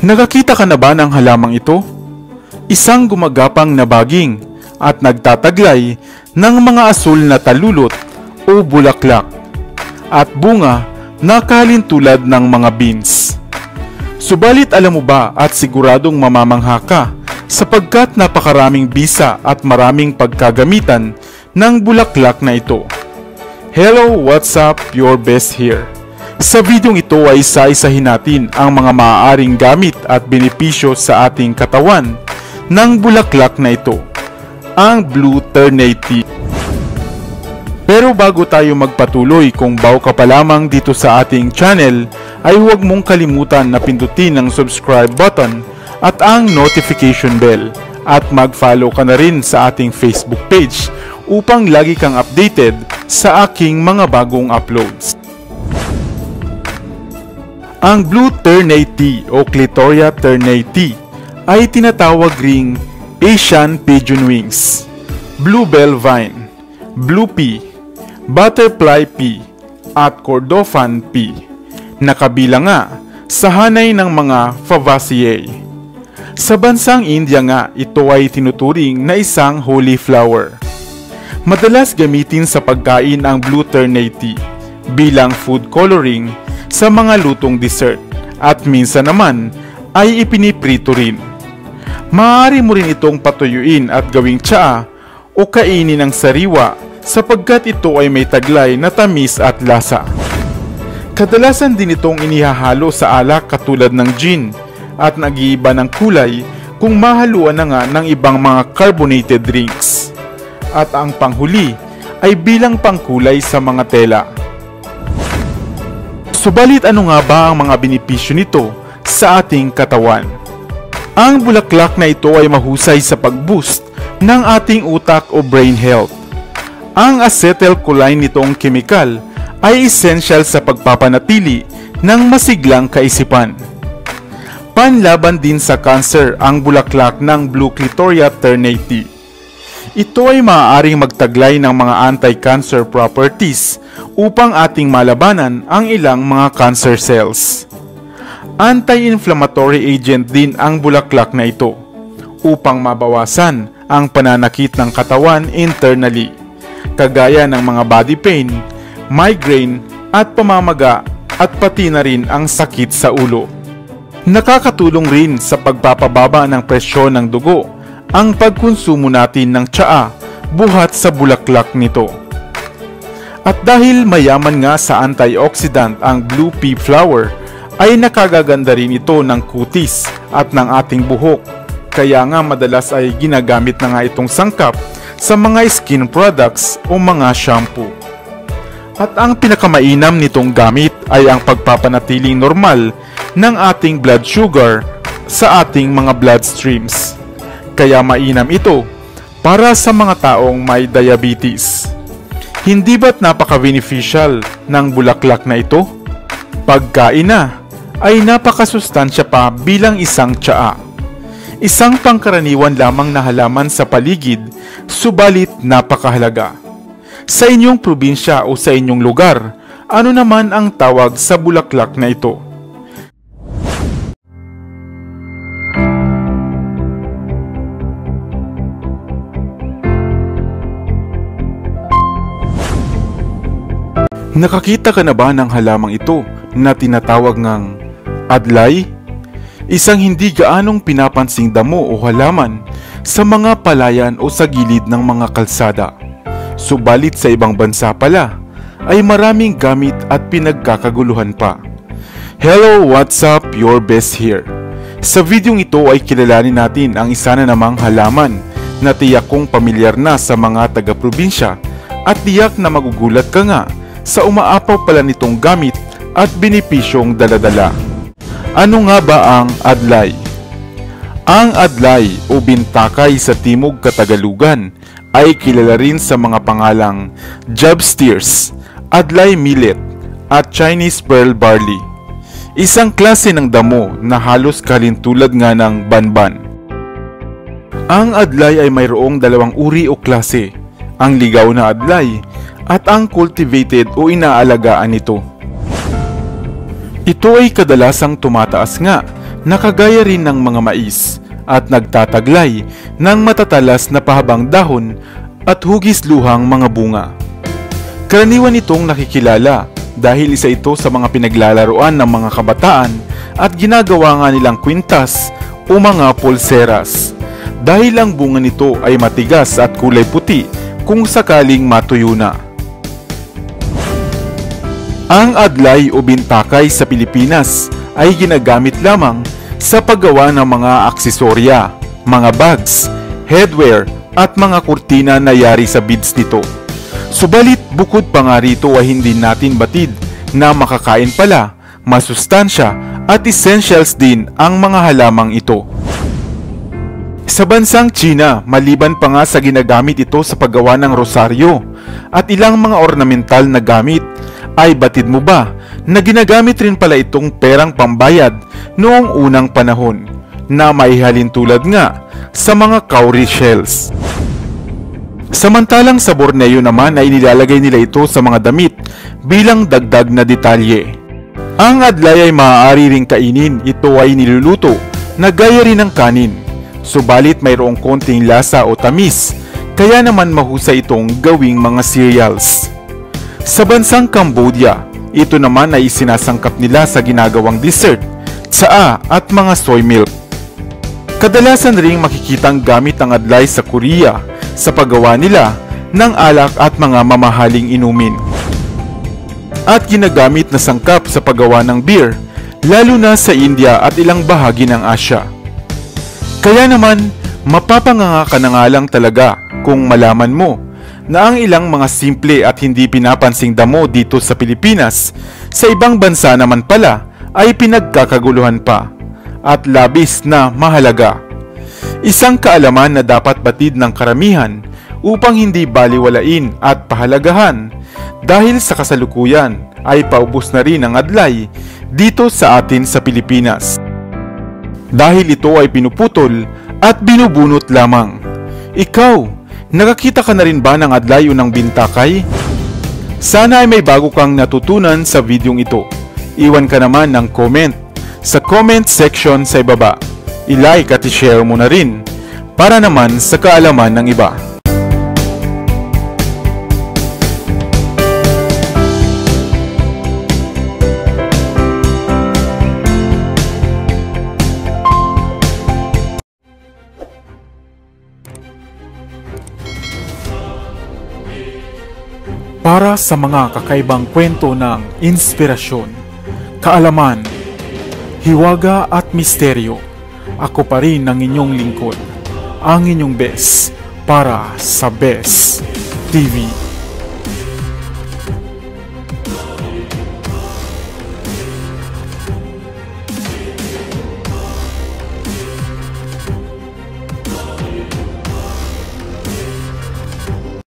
Nakakita ka na ba ng halamang ito? Isang gumagapang na baging at nagtataglay ng mga asul na talulot o bulaklak at bunga na kalintulad ng mga beans. Subalit alam mo ba at siguradong mamamangha ka sapagkat napakaraming bisa at maraming pagkagamitan ng bulaklak na ito. Hello, what's up? Your best here. Sa videong ito ay isa-isahin natin ang mga maaaring gamit at benepisyo sa ating katawan ng bulaklak na ito, ang Blue Ternate Tea. Pero bago tayo magpatuloy, kung bago ka pa lamang dito sa ating channel, ay huwag mong kalimutan na pindutin ang subscribe button at ang notification bell at mag-follow ka na rin sa ating Facebook page upang lagi kang updated sa aking mga bagong uploads. Ang Blue Ternate Tea o Clitoria Ternate Tea ay tinatawag ring Asian Pigeon Wings, Bluebell Vine, Blue Pea, Butterfly Pea at Kordofan Pea na kabilang nga sa hanay ng mga Fabaceae. Sa bansang India nga, ito ay tinuturing na isang holy flower. Madalas gamitin sa pagkain ang Blue Ternate Tea bilang food coloring sa mga lutong dessert at minsan naman ay ipiniprito rin. Maaari mo rin itong patuyuin at gawing tsaa o kainin ng sariwa sapagkat ito ay may taglay na tamis at lasa. Kadalasan din itong inihahalo sa alak katulad ng gin at nag-iiba ng kulay kung mahaluan na nga ng ibang mga carbonated drinks. At ang panghuli ay bilang pangkulay sa mga tela. Subalit ano nga ba ang mga benepisyo nito sa ating katawan? Ang bulaklak na ito ay mahusay sa pag-boost ng ating utak o brain health. Ang acetylcholine nitong kemikal ay essential sa pagpapanatili ng masiglang kaisipan. Panlaban din sa cancer ang bulaklak ng Blue Clitoria Ternate Tea. Ito ay maaaring magtaglay ng mga anti-cancer properties upang ating malabanan ang ilang mga cancer cells. Anti-inflammatory agent din ang bulaklak na ito upang mabawasan ang pananakit ng katawan internally, kagaya ng mga body pain, migraine at pamamaga at pati na rin ang sakit sa ulo. Nakakatulong rin sa pagpapababa ng presyon ng dugo ang pagkonsumo natin ng tsaa buhat sa bulaklak nito. At dahil mayaman nga sa antioxidant ang Blue Pea flower, ay nakagaganda rin ito ng kutis at ng ating buhok. Kaya nga madalas ay ginagamit na nga itong sangkap sa mga skin products o mga shampoo. At ang pinakamainam nitong gamit ay ang pagpapanatiling normal ng ating blood sugar sa ating mga bloodstreams. Kaya mainam ito para sa mga taong may diabetes. Hindi ba't napaka-beneficial ng bulaklak na ito? Pagkain na ay napakasustansya pa bilang isang tsaa. Isang pangkaraniwan lamang na halaman sa paligid, subalit napakahalaga. Sa inyong probinsya o sa inyong lugar, ano naman ang tawag sa bulaklak na ito? Nakakita ka na ba ng halamang ito na tinatawag ngang adlay? Isang hindi gaanong pinapansing damo o halaman sa mga palayan o sa gilid ng mga kalsada. Subalit sa ibang bansa pala ay maraming gamit at pinagkakaguluhan pa. Hello, what's up? Your best here. Sa videong ito ay kilalanin natin ang isa na namang halaman na tiyak kong pamilyar na sa mga taga-probinsya at tiyak na magugulat ka nga sa umaapaw pala nitong gamit at benepisyong daladala. Ano nga ba ang adlay? Ang adlay o bintakay sa Timog Katagalugan ay kilala rin sa mga pangalang jobsteers, adlay millet at Chinese pearl barley. Isang klase ng damo na halos kalintulad nga ng banban. Ang adlay ay mayroong dalawang uri o klase, ang ligaw na adlay at ang cultivated o inaalagaan nito. Ito ay kadalasang tumataas nga nakagaya rin ng mga mais at nagtataglay ng matatalas na pahabang dahon at hugis luhang mga bunga. Karaniwan itong nakikilala dahil isa ito sa mga pinaglalaroan ng mga kabataan at ginagawa nga nilang kwintas o mga pulseras dahil ang bunga nito ay matigas at kulay puti kung sakaling matuyo na. Ang adlay o bintakay sa Pilipinas ay ginagamit lamang sa paggawa ng mga aksesorya, mga bags, headwear at mga kurtina na yari sa beads nito. Subalit bukod pa nga rito ay hindi natin batid na makakain pala, masustansya at essentials din ang mga halamang ito. Sa bansang China, maliban pa nga sa ginagamit ito sa paggawa ng rosaryo at ilang mga ornamental na gamit, ay batid mo ba na ginagamit rin pala itong perang pambayad noong unang panahon na maihalin tulad nga sa mga cowrie shells. Samantalang sa Borneo naman ay nilalagay nila ito sa mga damit bilang dagdag na detalye. Ang adlay ay maaari ring kainin, ito ay niluluto na gaya rin ng kanin. Subalit mayroong konting lasa o tamis, kaya naman mahusay itong gawing mga cereals. Sa bansang Cambodia, ito naman ay isinasangkap nila sa ginagawang dessert, tsaa at mga soy milk. Kadalasan ring makikitang gamit ang adlay sa Korea sa paggawa nila ng alak at mga mamahaling inumin. At ginagamit na sangkap sa paggawa ng beer, lalo na sa India at ilang bahagi ng Asya. Kaya naman, mapapanganga ka na nga lang talaga kung malaman mo na ang ilang mga simple at hindi pinapansing damo dito sa Pilipinas, sa ibang bansa naman pala ay pinagkakaguluhan pa at labis na mahalaga. Isang kaalaman na dapat batid ng karamihan upang hindi baliwalain at pahalagahan dahil sa kasalukuyan ay paubos na rin ang adlay dito sa atin sa Pilipinas. Dahil ito ay pinuputol at binubunot lamang. Ikaw, nakakita ka na rin ba ng adlay o ng bintakay? Sana ay may bago kang natutunan sa videong ito. Iwan ka naman ng comment sa comment section sa ibaba. I-like at i-share mo na rin para naman sa kaalaman ng iba. Para sa mga kakaibang kwento ng inspirasyon, kaalaman, hiwaga at misteryo, ako pa rin ang inyong lingkod, ang inyong best para sa Best TV.